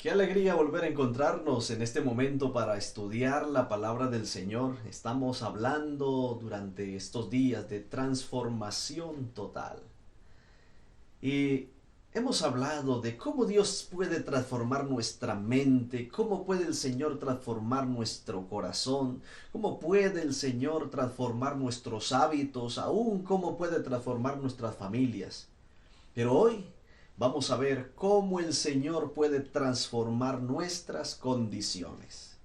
Qué alegría volver a encontrarnos en este momento para estudiar la palabra del Señor. Estamos hablando durante estos días de transformación total. Y hemos hablado de cómo Dios puede transformar nuestra mente, cómo puede el Señor transformar nuestro corazón, cómo puede el Señor transformar nuestros hábitos, aún cómo puede transformar nuestras familias. Pero hoy vamos a ver cómo el Señor puede transformar nuestras condiciones.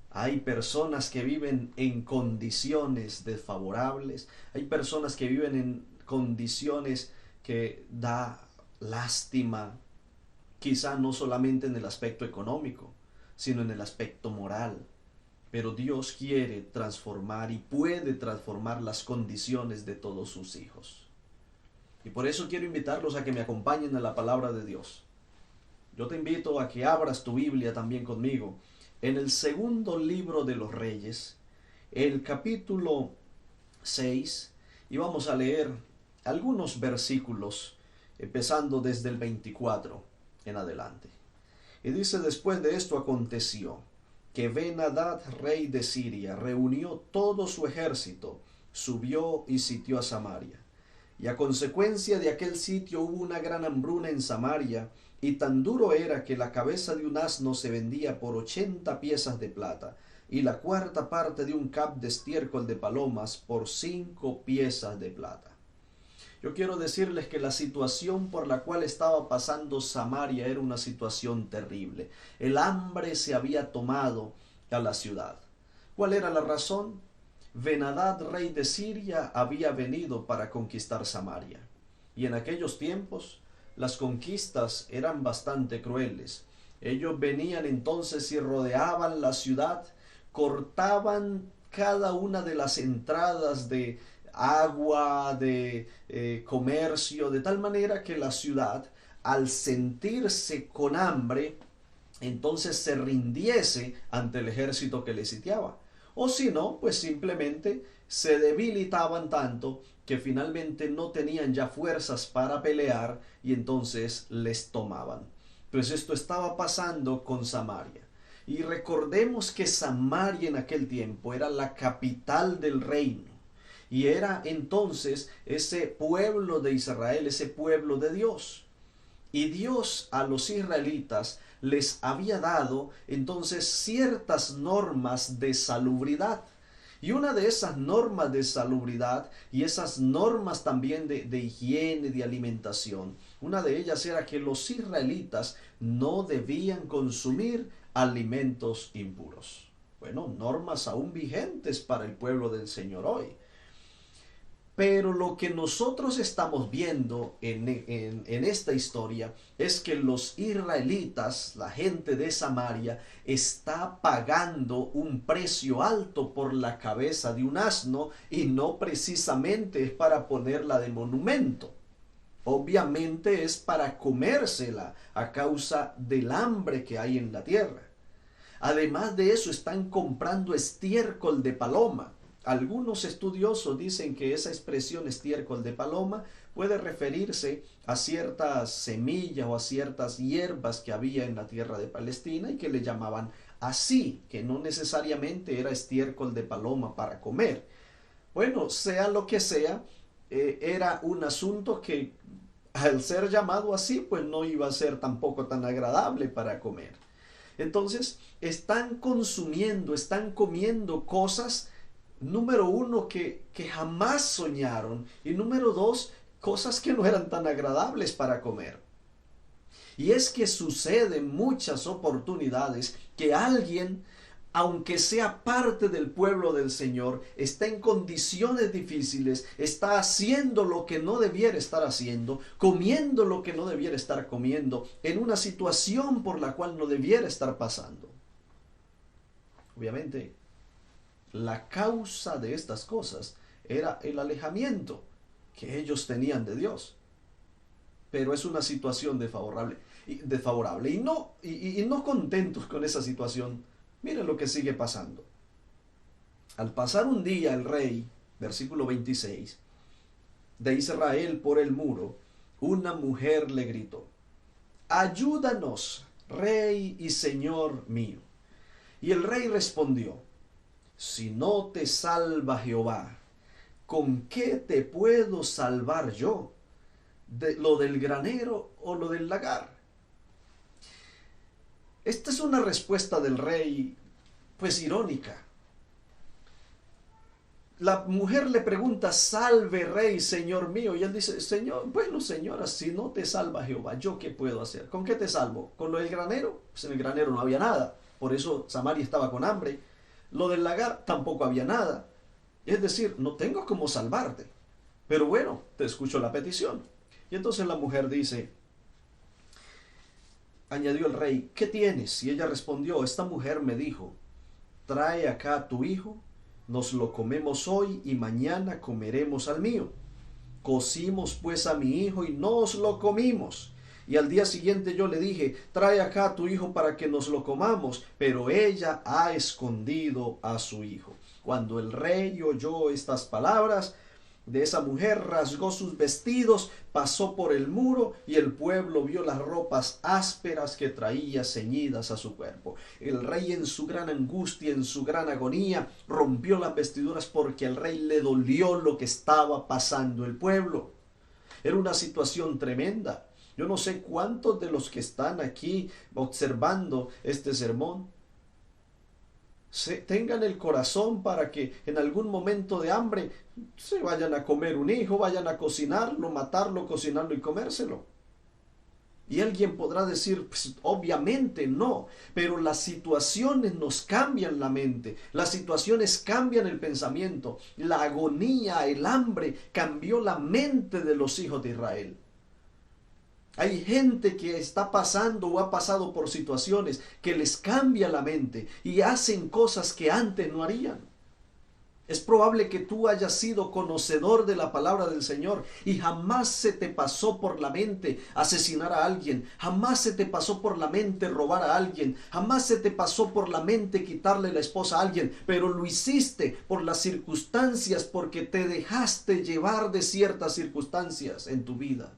Hay personas que viven en condiciones desfavorables, hay personas que viven en condiciones que da lástima, quizá no solamente en el aspecto económico, sino en el aspecto moral. Pero Dios quiere transformar y puede transformar las condiciones de todos sus hijos. Y por eso quiero invitarlos a que me acompañen a la palabra de Dios. Yo te invito a que abras tu Biblia también conmigo en el segundo libro de los Reyes, el capítulo 6, y vamos a leer algunos versículos, empezando desde el 24 en adelante. Y dice: después de esto aconteció que Ben-Hadad, rey de Siria, reunió todo su ejército, subió y sitió a Samaria. Y a consecuencia de aquel sitio hubo una gran hambruna en Samaria, y tan duro era que la cabeza de un asno se vendía por 80 piezas de plata, y la cuarta parte de un cab de estiércol de palomas por 5 piezas de plata. Yo quiero decirles que la situación por la cual estaba pasando Samaria era una situación terrible. El hambre se había tomado a la ciudad. ¿Cuál era la razón? Ben-Hadad, rey de Siria, había venido para conquistar Samaria. Y en aquellos tiempos las conquistas eran bastante crueles. Ellos venían entonces y rodeaban la ciudad, cortaban cada una de las entradas de agua, de comercio, de tal manera que la ciudad, al sentirse con hambre, entonces se rindiese ante el ejército que le sitiaba. O si no, pues simplemente se debilitaban tanto que finalmente no tenían ya fuerzas para pelear y entonces les tomaban. Pues esto estaba pasando con Samaria. Y recordemos que Samaria en aquel tiempo era la capital del reino. Y era entonces ese pueblo de Israel, ese pueblo de Dios. Y Dios a los israelitas les había dado entonces ciertas normas de salubridad. Y una de esas normas de salubridad y esas normas también de higiene, de alimentación, una de ellas era que los israelitas no debían consumir alimentos impuros. Bueno, normas aún vigentes para el pueblo del Señor hoy. Pero lo que nosotros estamos viendo en esta historia es que los israelitas, la gente de Samaria, está pagando un precio alto por la cabeza de un asno y no precisamente es para ponerla de monumento. Obviamente es para comérsela a causa del hambre que hay en la tierra. Además de eso, están comprando estiércol de paloma. Algunos estudiosos dicen que esa expresión estiércol de paloma puede referirse a ciertas semillas o a ciertas hierbas que había en la tierra de Palestina y que le llamaban así, que no necesariamente era estiércol de paloma para comer. Bueno, sea lo que sea, era un asunto que al ser llamado así, pues no iba a ser tampoco tan agradable para comer. Entonces, están consumiendo, están comiendo cosas, número uno, que jamás soñaron, y número dos, cosas que no eran tan agradables para comer. Y es que sucede en muchas oportunidades que alguien, aunque sea parte del pueblo del Señor, está en condiciones difíciles, está haciendo lo que no debiera estar haciendo, comiendo lo que no debiera estar comiendo, en una situación por la cual no debiera estar pasando. Obviamente, la causa de estas cosas era el alejamiento que ellos tenían de Dios. Pero es una situación desfavorable. Y no contentos con esa situación, miren lo que sigue pasando. Al pasar un día el rey, versículo 26, de Israel por el muro, una mujer le gritó: ayúdanos, Rey y Señor mío. Y el rey respondió: si no te salva Jehová, ¿con qué te puedo salvar yo? ¿Lo del granero o lo del lagar? Esta es una respuesta del rey, pues irónica. La mujer le pregunta: salve rey, señor mío. Y él dice: señor, bueno señora, si no te salva Jehová, ¿yo qué puedo hacer? ¿Con qué te salvo? ¿Con lo del granero? Pues en el granero no había nada. Por eso Samaria estaba con hambre. Lo del lagar tampoco había nada. Es decir, no tengo cómo salvarte. Pero bueno, te escucho la petición. Y entonces la mujer dice, añadió el rey: ¿qué tienes? Y ella respondió: esta mujer me dijo, trae acá a tu hijo, nos lo comemos hoy y mañana comeremos al mío. Cocimos pues a mi hijo y nos lo comimos. Y al día siguiente yo le dije: trae acá a tu hijo para que nos lo comamos. Pero ella ha escondido a su hijo. Cuando el rey oyó estas palabras de esa mujer, rasgó sus vestidos, pasó por el muro, y el pueblo vio las ropas ásperas que traía ceñidas a su cuerpo. El rey, en su gran angustia, en su gran agonía, rompió las vestiduras porque al rey le dolió lo que estaba pasando el pueblo. Era una situación tremenda. Yo no sé cuántos de los que están aquí observando este sermón tengan el corazón para que en algún momento de hambre se vayan a comer un hijo, vayan a cocinarlo, matarlo, cocinarlo y comérselo. Y alguien podrá decir, pues, obviamente no, pero las situaciones nos cambian la mente, las situaciones cambian el pensamiento, la agonía, el hambre cambió la mente de los hijos de Israel. Hay gente que está pasando o ha pasado por situaciones que les cambia la mente y hacen cosas que antes no harían. Es probable que tú hayas sido conocedor de la palabra del Señor y jamás se te pasó por la mente asesinar a alguien, jamás se te pasó por la mente robar a alguien, jamás se te pasó por la mente quitarle la esposa a alguien, pero lo hiciste por las circunstancias, porque te dejaste llevar de ciertas circunstancias en tu vida.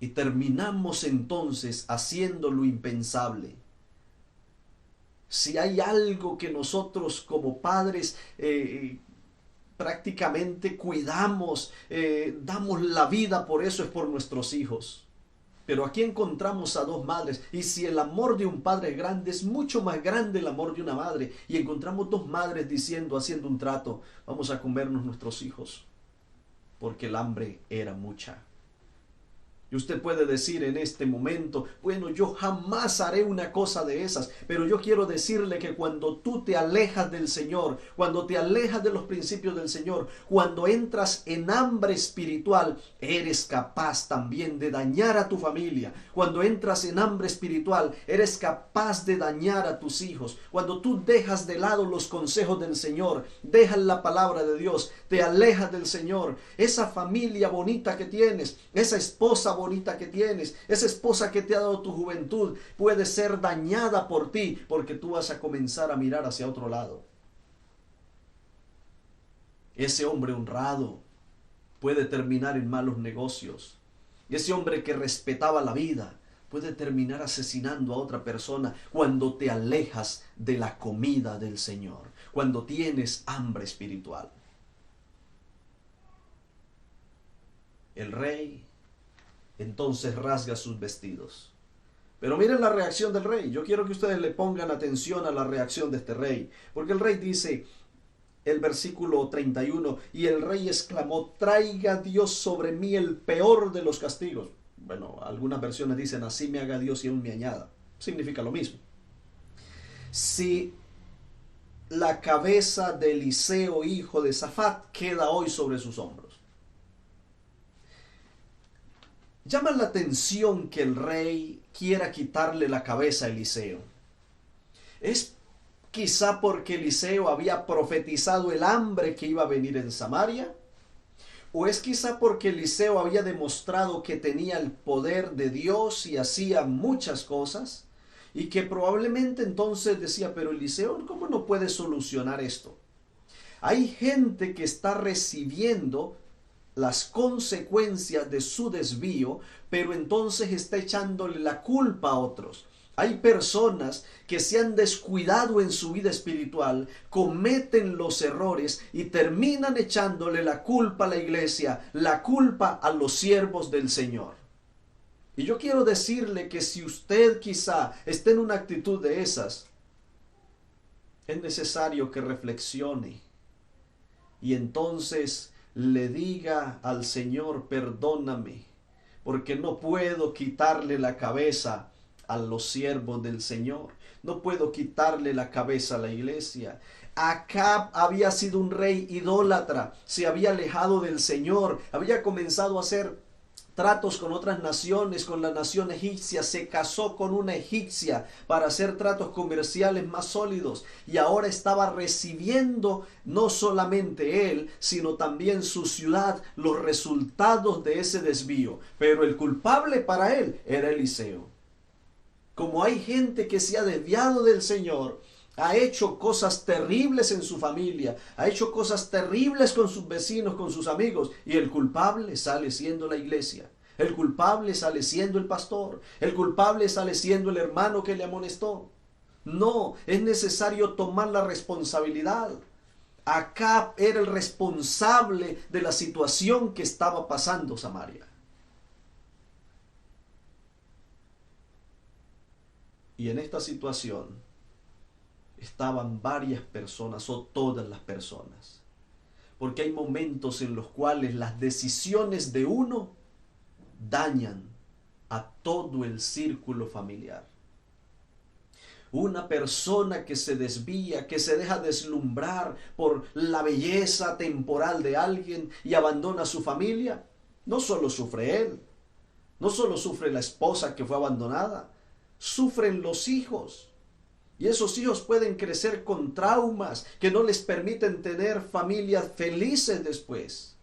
Y terminamos entonces haciendo lo impensable. Si hay algo que nosotros como padres prácticamente cuidamos, damos la vida por eso, es por nuestros hijos. Pero aquí encontramos a dos madres, y si el amor de un padre es grande, es mucho más grande el amor de una madre. Y encontramos dos madres diciendo, haciendo un trato: vamos a comernos nuestros hijos, porque el hambre era mucha. Y usted puede decir en este momento: bueno, yo jamás haré una cosa de esas. Pero yo quiero decirle que cuando tú te alejas del Señor, cuando te alejas de los principios del Señor, cuando entras en hambre espiritual, eres capaz también de dañar a tu familia. Cuando entras en hambre espiritual, eres capaz de dañar a tus hijos. Cuando tú dejas de lado los consejos del Señor, dejas la palabra de Dios, te alejas del Señor, esa familia bonita que tienes, esa esposa bonita que tienes, esa esposa que te ha dado tu juventud, puede ser dañada por ti, porque tú vas a comenzar a mirar hacia otro lado. Ese hombre honrado puede terminar en malos negocios. Ese hombre que respetaba la vida puede terminar asesinando a otra persona cuando te alejas de la comida del Señor, cuando tienes hambre espiritual. El rey entonces rasga sus vestidos. Pero miren la reacción del rey. Yo quiero que ustedes le pongan atención a la reacción de este rey, porque el rey dice, el versículo 31, y el rey exclamó: traiga Dios sobre mí el peor de los castigos. Bueno, algunas versiones dicen: así me haga Dios y aún me añada. Significa lo mismo. Si la cabeza de Eliseo, hijo de Safat, queda hoy sobre sus hombros. Llama la atención que el rey quiera quitarle la cabeza a Eliseo. ¿Es quizá porque Eliseo había profetizado el hambre que iba a venir en Samaria? ¿O es quizá porque Eliseo había demostrado que tenía el poder de Dios y hacía muchas cosas? Y que probablemente entonces decía: pero Eliseo, ¿cómo no puede solucionar esto? Hay gente que está recibiendo las consecuencias de su desvío, pero entonces está echándole la culpa a otros. Hay personas que se han descuidado en su vida espiritual, cometen los errores y terminan echándole la culpa a la iglesia, la culpa a los siervos del Señor. Y yo quiero decirle que si usted quizá esté en una actitud de esas, es necesario que reflexione y entonces le diga al Señor: perdóname, porque no puedo quitarle la cabeza a los siervos del Señor, no puedo quitarle la cabeza a la iglesia. Acab había sido un rey idólatra, se había alejado del Señor, había comenzado a hacer tratos con otras naciones, con la nación egipcia, se casó con una egipcia para hacer tratos comerciales más sólidos, y ahora estaba recibiendo, no solamente él, sino también su ciudad, los resultados de ese desvío. Pero el culpable para él era Eliseo. Como hay gente que se ha desviado del Señor, ha hecho cosas terribles en su familia, ha hecho cosas terribles con sus vecinos, con sus amigos, y el culpable sale siendo la iglesia. El culpable sale siendo el pastor. El culpable sale siendo el hermano que le amonestó. No, es necesario tomar la responsabilidad. Acab era el responsable de la situación que estaba pasando Samaria. Y en esta situación estaban varias personas, o todas las personas, porque hay momentos en los cuales las decisiones de uno dañan a todo el círculo familiar. Una persona que se desvía, que se deja deslumbrar por la belleza temporal de alguien y abandona a su familia, no solo sufre él, no solo sufre la esposa que fue abandonada, sufren los hijos. Y esos hijos pueden crecer con traumas que no les permiten tener familias felices después.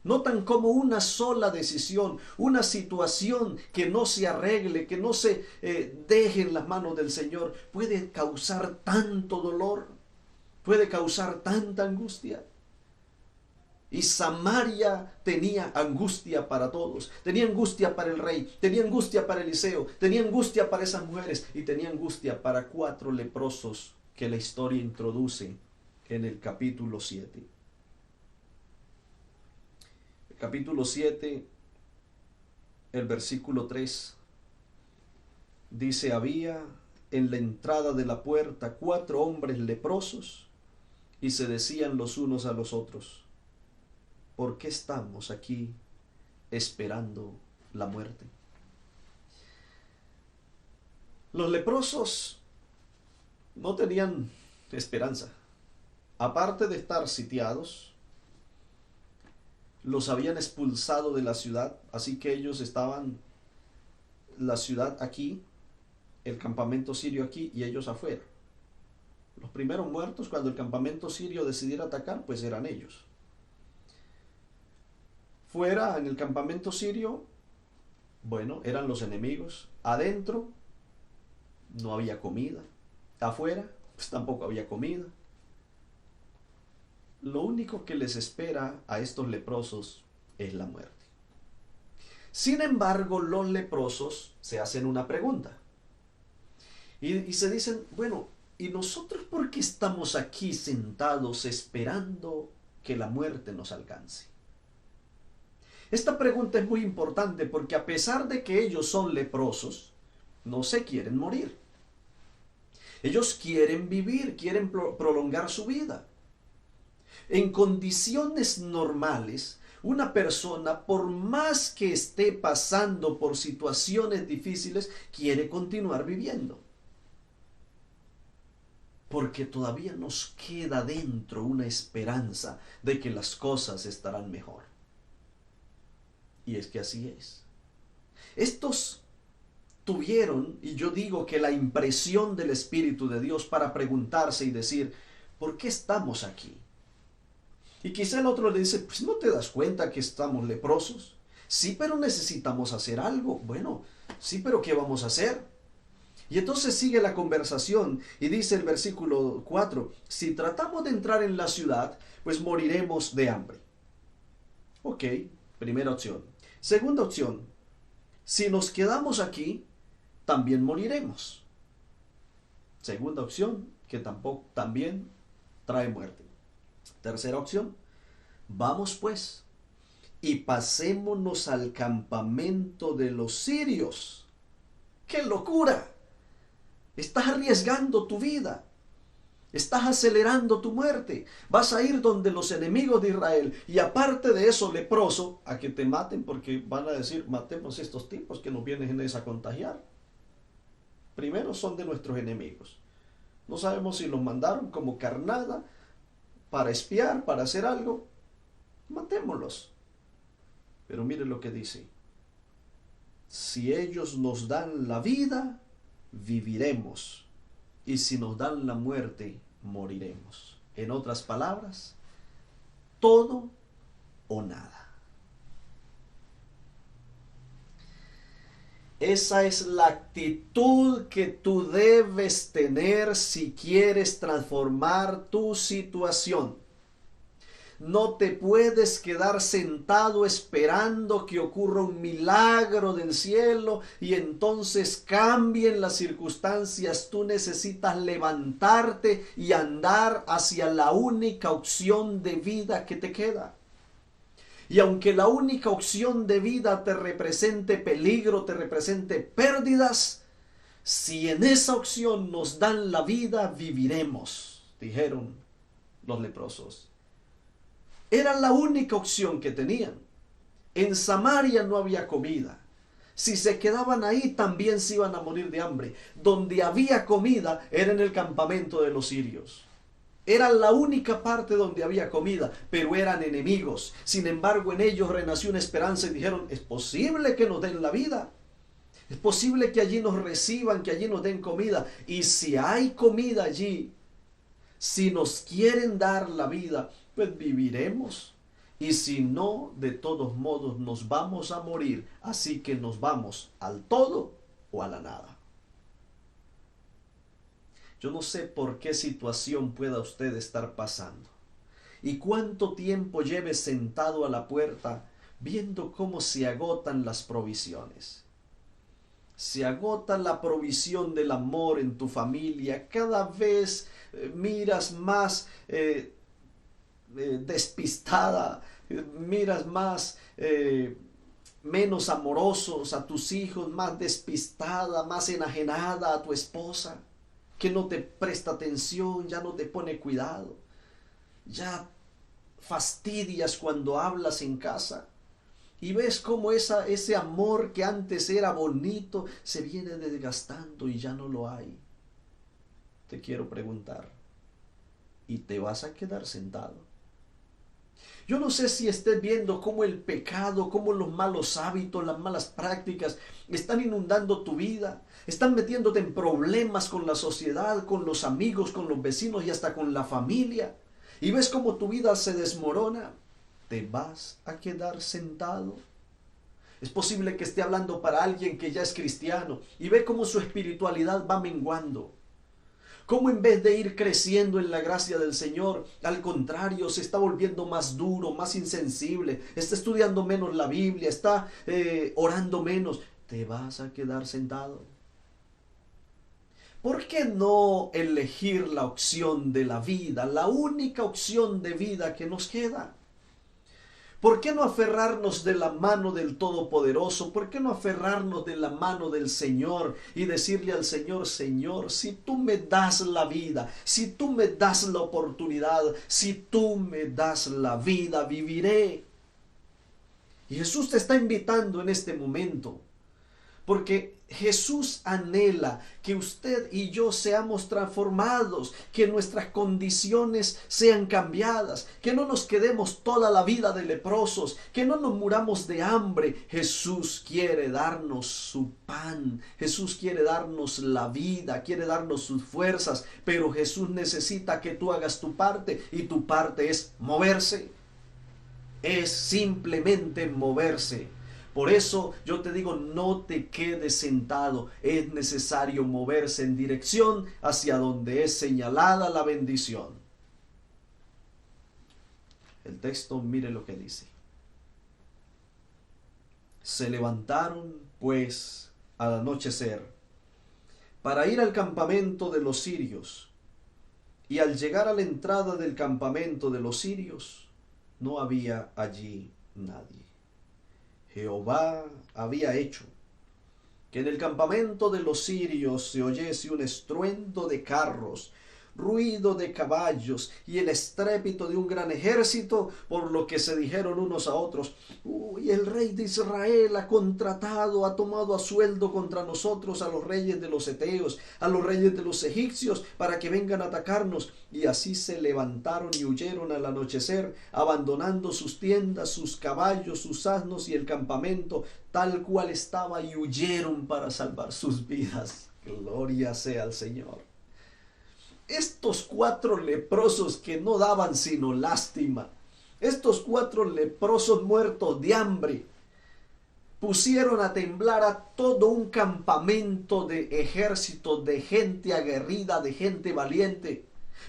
Notan como una sola decisión, una situación que no se arregle, que no se deje en las manos del Señor, puede causar tanto dolor, puede causar tanta angustia. Y Samaria tenía angustia para todos. Tenía angustia para el rey, tenía angustia para Eliseo, tenía angustia para esas mujeres y tenía angustia para 4 leprosos que la historia introduce en el capítulo 7. El capítulo 7, el versículo 3, dice: había en la entrada de la puerta 4 hombres leprosos y se decían los unos a los otros: ¿por qué estamos aquí esperando la muerte? Los leprosos no tenían esperanza. Aparte de estar sitiados, los habían expulsado de la ciudad, así que ellos estaban, la ciudad aquí, el campamento sirio aquí y ellos afuera. Los primeros muertos cuando el campamento sirio decidiera atacar, pues eran ellos. Fuera, en el campamento sirio, bueno, eran los enemigos. Adentro, no había comida. Afuera, pues tampoco había comida. Lo único que les espera a estos leprosos es la muerte. Sin embargo, los leprosos se hacen una pregunta. Y se dicen: bueno, ¿y nosotros por qué estamos aquí sentados esperando que la muerte nos alcance? Esta pregunta es muy importante porque a pesar de que ellos son leprosos, no se quieren morir. Ellos quieren vivir, quieren prolongar su vida. En condiciones normales, una persona, por más que esté pasando por situaciones difíciles, quiere continuar viviendo. Porque todavía nos queda dentro una esperanza de que las cosas estarán mejor. Y es que así es. Estos tuvieron, y yo digo que la impresión del Espíritu de Dios para preguntarse y decir: ¿por qué estamos aquí? Y quizá el otro le dice: pues ¿no te das cuenta que estamos leprosos? Sí, pero necesitamos hacer algo. Bueno, sí, pero ¿qué vamos a hacer? Y entonces sigue la conversación y dice el versículo 4: si tratamos de entrar en la ciudad, pues moriremos de hambre. Ok, primera opción. Segunda opción, si nos quedamos aquí, también moriremos. Segunda opción, que tampoco también trae muerte. Tercera opción, vamos pues y pasémonos al campamento de los sirios. ¡Qué locura! Estás arriesgando tu vida. Estás acelerando tu muerte. Vas a ir donde los enemigos de Israel. Y aparte de eso, leproso, a que te maten, porque van a decir, matemos a estos tipos que nos vienen a contagiar. Primero son de nuestros enemigos. No sabemos si los mandaron como carnada para espiar, para hacer algo. Matémoslos. Pero mire lo que dice. Si ellos nos dan la vida, viviremos. Y si nos dan la muerte, moriremos. En otras palabras, todo o nada. Esa es la actitud que tú debes tener si quieres transformar tu situación. No te puedes quedar sentado esperando que ocurra un milagro del cielo y entonces cambien las circunstancias. Tú necesitas levantarte y andar hacia la única opción de vida que te queda. Y aunque la única opción de vida te represente peligro, te represente pérdidas, si en esa opción nos dan la vida, viviremos, dijeron los leprosos. Era la única opción que tenían. En Samaria no había comida. Si se quedaban ahí, también se iban a morir de hambre. Donde había comida era en el campamento de los sirios. Era la única parte donde había comida, pero eran enemigos. Sin embargo, en ellos renació una esperanza y dijeron, es posible que nos den la vida. Es posible que allí nos reciban, que allí nos den comida. Y si hay comida allí, si nos quieren dar la vida, pues viviremos. Y si no, de todos modos nos vamos a morir. Así que nos vamos al todo o a la nada. Yo no sé por qué situación pueda usted estar pasando. Y cuánto tiempo lleve sentado a la puerta viendo cómo se agotan las provisiones. Se agota la provisión del amor en tu familia. Cada vez miras más despistada, miras más menos amorosos a tus hijos, más despistada, más enajenada a tu esposa, que no te presta atención, ya no te pone cuidado, ya fastidias cuando hablas en casa. Y ves cómo ese amor que antes era bonito se viene desgastando y ya no lo hay. Te quiero preguntar, ¿y te vas a quedar sentado? Yo no sé si estés viendo cómo el pecado, cómo los malos hábitos, las malas prácticas están inundando tu vida, están metiéndote en problemas con la sociedad, con los amigos, con los vecinos y hasta con la familia. Y ves cómo tu vida se desmorona. ¿Te vas a quedar sentado? Es posible que esté hablando para alguien que ya es cristiano y ve cómo su espiritualidad va menguando. Cómo en vez de ir creciendo en la gracia del Señor, al contrario, se está volviendo más duro, más insensible, está estudiando menos la Biblia, está orando menos. ¿Te vas a quedar sentado? ¿Por qué no elegir la opción de la vida, la única opción de vida que nos queda? ¿Por qué no aferrarnos de la mano del Todopoderoso? ¿Por qué no aferrarnos de la mano del Señor y decirle al Señor, Señor, si tú me das la vida, si tú me das la oportunidad, si tú me das la vida, viviré? Y Jesús te está invitando en este momento, porque Jesús anhela que usted y yo seamos transformados, que nuestras condiciones sean cambiadas, que no nos quedemos toda la vida de leprosos, que no nos muramos de hambre. Jesús quiere darnos su pan, Jesús quiere darnos la vida, quiere darnos sus fuerzas, pero Jesús necesita que tú hagas tu parte y tu parte es moverse, es simplemente moverse. Por eso yo te digo, no te quedes sentado, es necesario moverse en dirección hacia donde es señalada la bendición. El texto, mire lo que dice. Se levantaron, pues, al anochecer, para ir al campamento de los sirios. Y al llegar a la entrada del campamento de los sirios, no había allí nadie. Jehová había hecho que en el campamento de los sirios se oyese un estruendo de carros, ruido de caballos y el estrépito de un gran ejército, por lo que se dijeron unos a otros: uy, el rey de Israel ha contratado, ha tomado a sueldo contra nosotros a los reyes de los heteos, a los reyes de los egipcios, para que vengan a atacarnos. Y así se levantaron y huyeron al anochecer, abandonando sus tiendas, sus caballos, sus asnos y el campamento tal cual estaba, y huyeron para salvar sus vidas. Gloria sea al Señor. Estos 4 leprosos que no daban sino lástima, estos 4 leprosos muertos de hambre, pusieron a temblar a todo un campamento de ejército, de gente aguerrida, de gente valiente.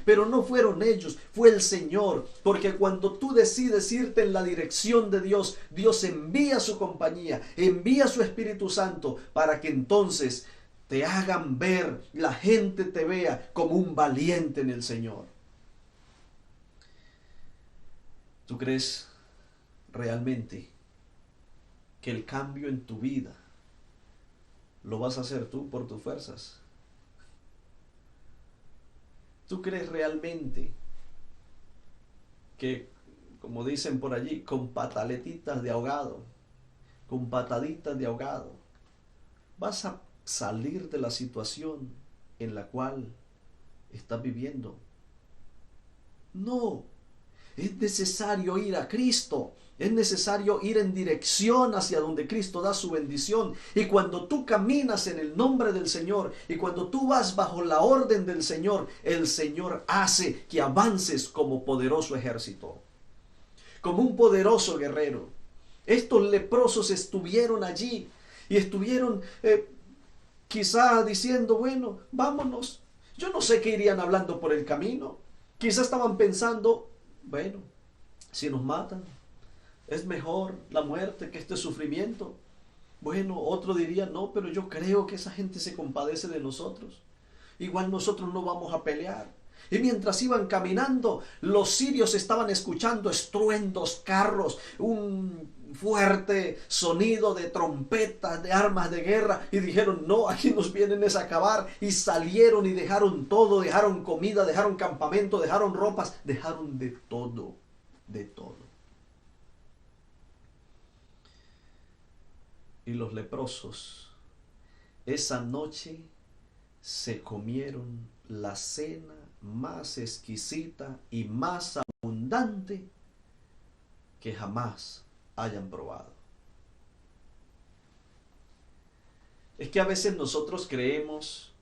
Pero no fueron ellos, fue el Señor, porque cuando tú decides irte en la dirección de Dios, Dios envía su compañía, envía su Espíritu Santo, para que entonces te hagan ver, la gente te vea como un valiente en el Señor. ¿Tú crees realmente que el cambio en tu vida lo vas a hacer tú por tus fuerzas? ¿Tú crees realmente que, como dicen por allí, con pataletitas de ahogado, con pataditas de ahogado, vas a salir de la situación en la cual estás viviendo? No, es necesario ir a Cristo. Es necesario ir en dirección hacia donde Cristo da su bendición. Y cuando tú caminas en el nombre del Señor, y cuando tú vas bajo la orden del Señor, el Señor hace que avances como poderoso ejército, como un poderoso guerrero. Estos leprosos estuvieron allí y estuvieron quizá diciendo: bueno, vámonos. Yo no sé qué irían hablando por el camino. Quizá estaban pensando: bueno, si nos matan, es mejor la muerte que este sufrimiento. Bueno, otro diría: no, pero yo creo que esa gente se compadece de nosotros. Igual nosotros no vamos a pelear. Y mientras iban caminando, los sirios estaban escuchando estruendos, carros, un fuerte sonido de trompetas, de armas de guerra, y dijeron: no, aquí nos vienen a acabar. Y salieron y dejaron todo, dejaron comida, dejaron campamento, dejaron ropas, dejaron de todo, de todo. Y los leprosos esa noche se comieron la cena más exquisita y más abundante que jamás hayan probado. Es que a veces nosotros creemos,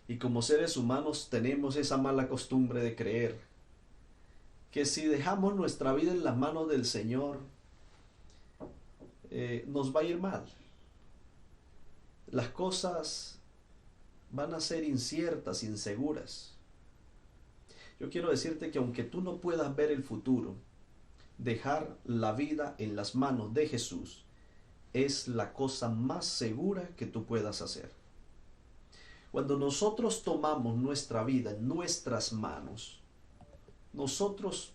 y como seres humanos tenemos esa mala costumbre de creer, que si dejamos nuestra vida en las manos del Señor, nos va a ir mal. Las cosas van a ser inciertas, inseguras. Yo quiero decirte que aunque tú no puedas ver el futuro, dejar la vida en las manos de Jesús es la cosa más segura que tú puedas hacer. Cuando nosotros tomamos nuestra vida en nuestras manos, nosotros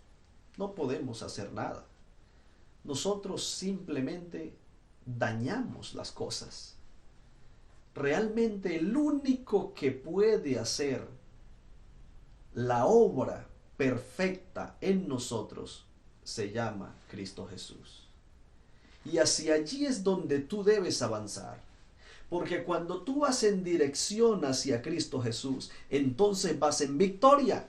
no podemos hacer nada. Nosotros simplemente dañamos las cosas. Realmente el único que puede hacer la obra perfecta en nosotros se llama Cristo Jesús. Y hacia allí es donde tú debes avanzar. Porque cuando tú vas en dirección hacia Cristo Jesús, entonces vas en victoria.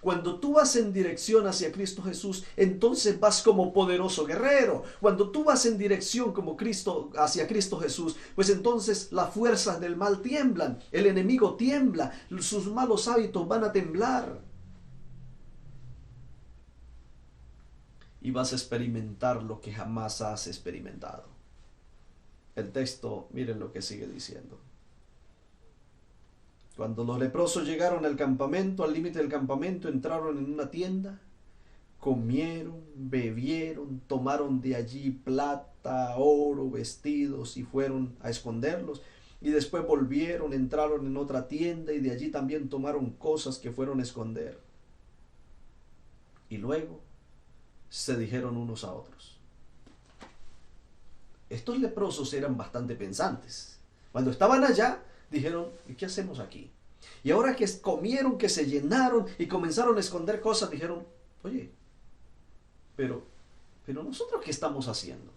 Cuando tú vas en dirección hacia Cristo Jesús, entonces vas como poderoso guerrero. Cuando tú vas en dirección como Cristo, hacia Cristo Jesús, pues entonces las fuerzas del mal tiemblan, el enemigo tiembla, sus malos hábitos van a temblar. Y vas a experimentar lo que jamás has experimentado. El texto, miren lo que sigue diciendo. Cuando los leprosos llegaron al campamento, al límite del campamento, entraron en una tienda, comieron, bebieron, tomaron de allí plata, oro, vestidos, y fueron a esconderlos. Y después volvieron, entraron en otra tienda y de allí también tomaron cosas que fueron a esconder. Y luego se dijeron unos a otros. Estos leprosos eran bastante pensantes. Cuando estaban allá, dijeron, ¿y qué hacemos aquí? Y ahora que comieron, que se llenaron y comenzaron a esconder cosas, dijeron, oye, pero nosotros ¿qué estamos haciendo?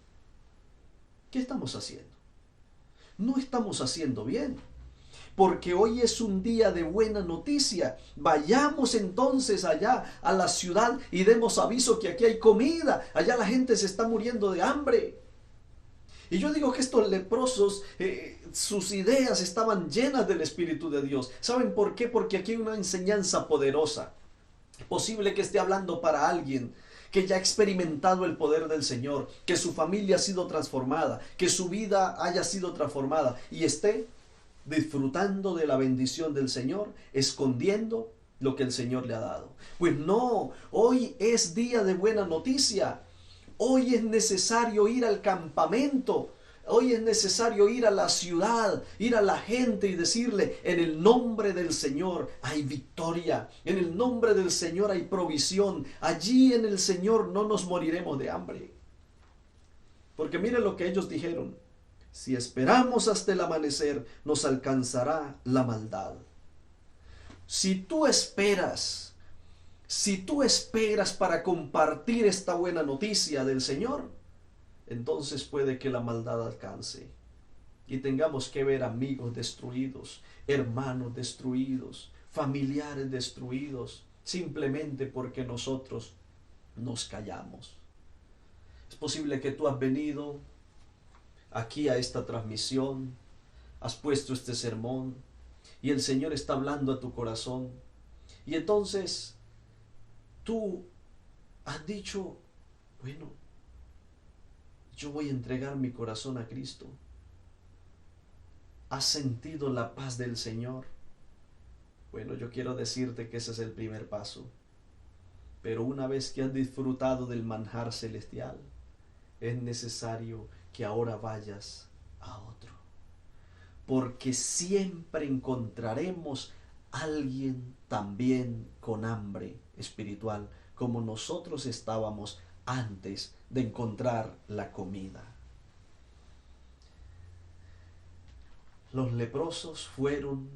¿Qué estamos haciendo? No estamos haciendo bien, porque hoy es un día de buena noticia. Vayamos entonces allá a la ciudad y demos aviso que aquí hay comida. Allá la gente se está muriendo de hambre. Y yo digo que estos leprosos, sus ideas estaban llenas del Espíritu de Dios. ¿Saben por qué? Porque aquí hay una enseñanza poderosa. Es posible que esté hablando para alguien que ya ha experimentado el poder del Señor, que su familia ha sido transformada, que su vida haya sido transformada y esté disfrutando de la bendición del Señor, escondiendo lo que el Señor le ha dado. Pues no, hoy es día de buena noticia. Hoy es necesario ir al campamento. Hoy es necesario ir a la ciudad, ir a la gente y decirle, en el nombre del Señor hay victoria, en el nombre del Señor hay provisión, allí en el Señor no nos moriremos de hambre. Porque miren lo que ellos dijeron, si esperamos hasta el amanecer, nos alcanzará la maldad. Si tú esperas para compartir esta buena noticia del Señor, entonces puede que la maldad alcance y tengamos que ver amigos destruidos, hermanos destruidos, familiares destruidos, simplemente porque nosotros nos callamos. Es posible que tú has venido aquí a esta transmisión, has puesto este sermón y el Señor está hablando a tu corazón y entonces tú has dicho, bueno, yo voy a entregar mi corazón a Cristo. ¿Has sentido la paz del Señor? Bueno, yo quiero decirte que ese es el primer paso. Pero una vez que has disfrutado del manjar celestial, es necesario que ahora vayas a otro. Porque siempre encontraremos a alguien también con hambre espiritual, como nosotros estábamos antes de encontrar la comida. Los leprosos fueron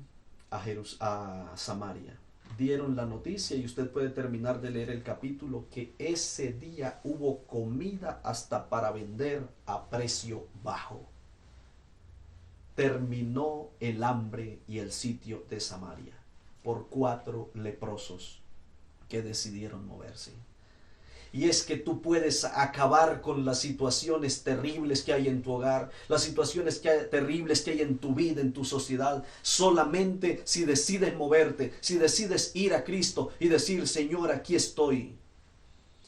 a Samaria, dieron la noticia y usted puede terminar de leer el capítulo que ese día hubo comida hasta para vender a precio bajo. Terminó el hambre y el sitio de Samaria por 4 leprosos que decidieron moverse. Y es que tú puedes acabar con las situaciones terribles que hay en tu hogar, las situaciones terribles que hay en tu vida, en tu sociedad, solamente si decides moverte, si decides ir a Cristo y decir, Señor, aquí estoy.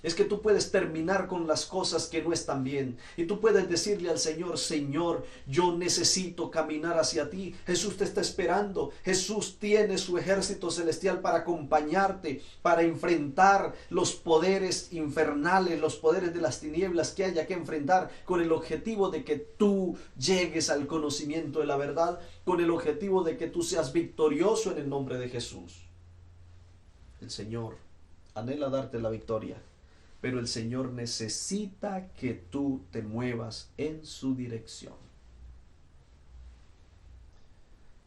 Es que tú puedes terminar con las cosas que no están bien. Y tú puedes decirle al Señor, Señor, yo necesito caminar hacia ti. Jesús te está esperando. Jesús tiene su ejército celestial para acompañarte, para enfrentar los poderes infernales, los poderes de las tinieblas que haya que enfrentar, con el objetivo de que tú llegues al conocimiento de la verdad, con el objetivo de que tú seas victorioso en el nombre de Jesús. El Señor anhela darte la victoria. Pero el Señor necesita que tú te muevas en su dirección.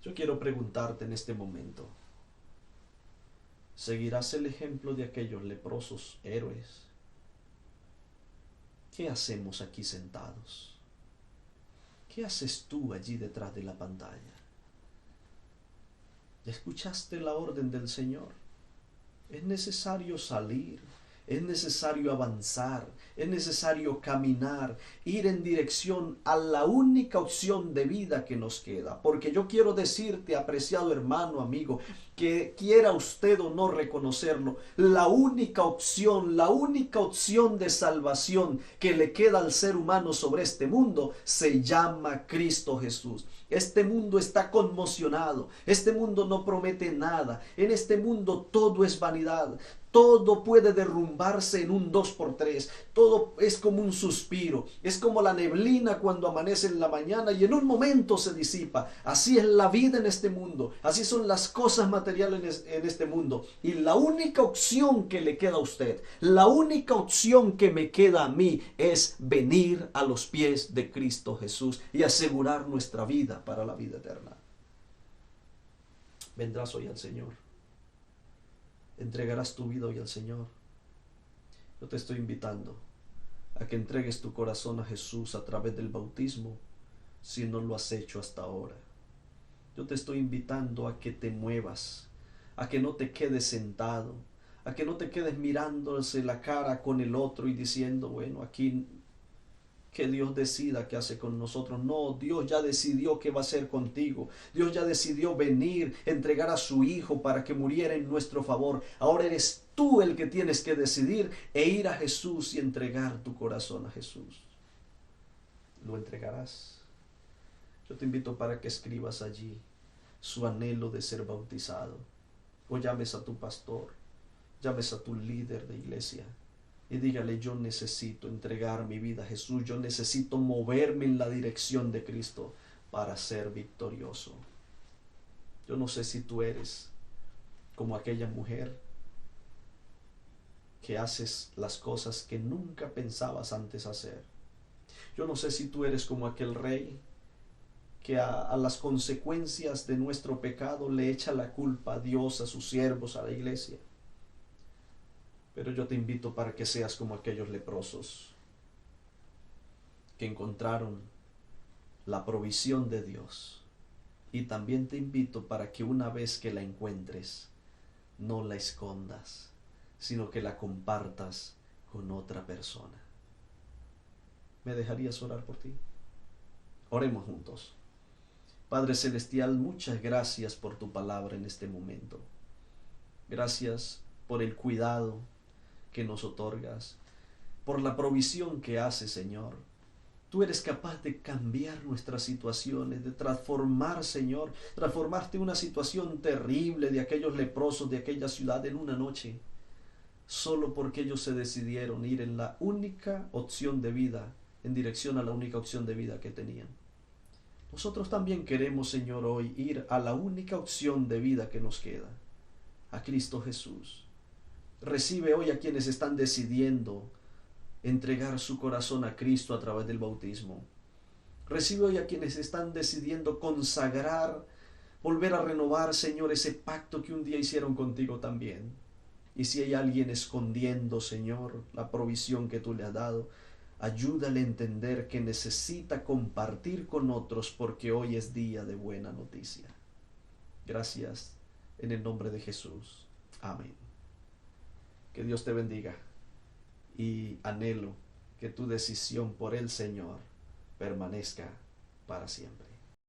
Yo quiero preguntarte en este momento, ¿seguirás el ejemplo de aquellos leprosos héroes? ¿Qué hacemos aquí sentados? ¿Qué haces tú allí detrás de la pantalla? ¿Escuchaste la orden del Señor? Es necesario salir. Es necesario avanzar, es necesario caminar, ir en dirección a la única opción de vida que nos queda. Porque yo quiero decirte, apreciado hermano, amigo, que quiera usted o no reconocerlo, la única opción de salvación que le queda al ser humano sobre este mundo se llama Cristo Jesús. Este mundo está conmocionado, este mundo no promete nada, en este mundo todo es vanidad. todo puede derrumbarse en un 2x3. Todo es como un suspiro. Es como la neblina cuando amanece en la mañana y en un momento se disipa. Así es la vida en este mundo. Así son las cosas materiales en este mundo. Y la única opción que le queda a usted, la única opción que me queda a mí es venir a los pies de Cristo Jesús y asegurar nuestra vida para la vida eterna. Vendrás hoy al Señor. Entregarás tu vida hoy al Señor. Yo te estoy invitando a que entregues tu corazón a Jesús a través del bautismo, si no lo has hecho hasta ahora. Yo te estoy invitando a que te muevas, a que no te quedes sentado, a que no te quedes mirándose la cara con el otro y diciendo, bueno, aquí que Dios decida qué hace con nosotros. No, Dios ya decidió qué va a hacer contigo. Dios ya decidió venir, entregar a su Hijo para que muriera en nuestro favor. Ahora eres tú el que tienes que decidir e ir a Jesús y entregar tu corazón a Jesús. ¿Lo entregarás? Yo te invito para que escribas allí su anhelo de ser bautizado. O llames a tu pastor, llames a tu líder de iglesia y dígale, yo necesito entregar mi vida a Jesús, yo necesito moverme en la dirección de Cristo para ser victorioso. Yo no sé si tú eres como aquella mujer que haces las cosas que nunca pensabas antes hacer. Yo no sé si tú eres como aquel rey que a las consecuencias de nuestro pecado le echa la culpa a Dios, a sus siervos, a la iglesia. Pero yo te invito para que seas como aquellos leprosos que encontraron la provisión de Dios. Y también te invito para que una vez que la encuentres, no la escondas, sino que la compartas con otra persona. ¿Me dejarías orar por ti? Oremos juntos. Padre Celestial, muchas gracias por tu palabra en este momento. Gracias por el cuidado que nos otorgas, por la provisión que haces, Señor. Tú eres capaz de cambiar nuestras situaciones, de transformar, Señor, transformarte una situación terrible de aquellos leprosos de aquella ciudad en una noche, solo porque ellos se decidieron ir en la única opción de vida, en dirección a la única opción de vida que tenían. Nosotros también queremos, Señor, hoy ir a la única opción de vida que nos queda, a Cristo Jesús. Recibe hoy a quienes están decidiendo entregar su corazón a Cristo a través del bautismo. Recibe hoy a quienes están decidiendo consagrar, volver a renovar, Señor, ese pacto que un día hicieron contigo también. Y si hay alguien escondiendo, Señor, la provisión que tú le has dado, ayúdale a entender que necesita compartir con otros porque hoy es día de buena noticia. Gracias en el nombre de Jesús. Amén. Que Dios te bendiga y anhelo que tu decisión por el Señor permanezca para siempre.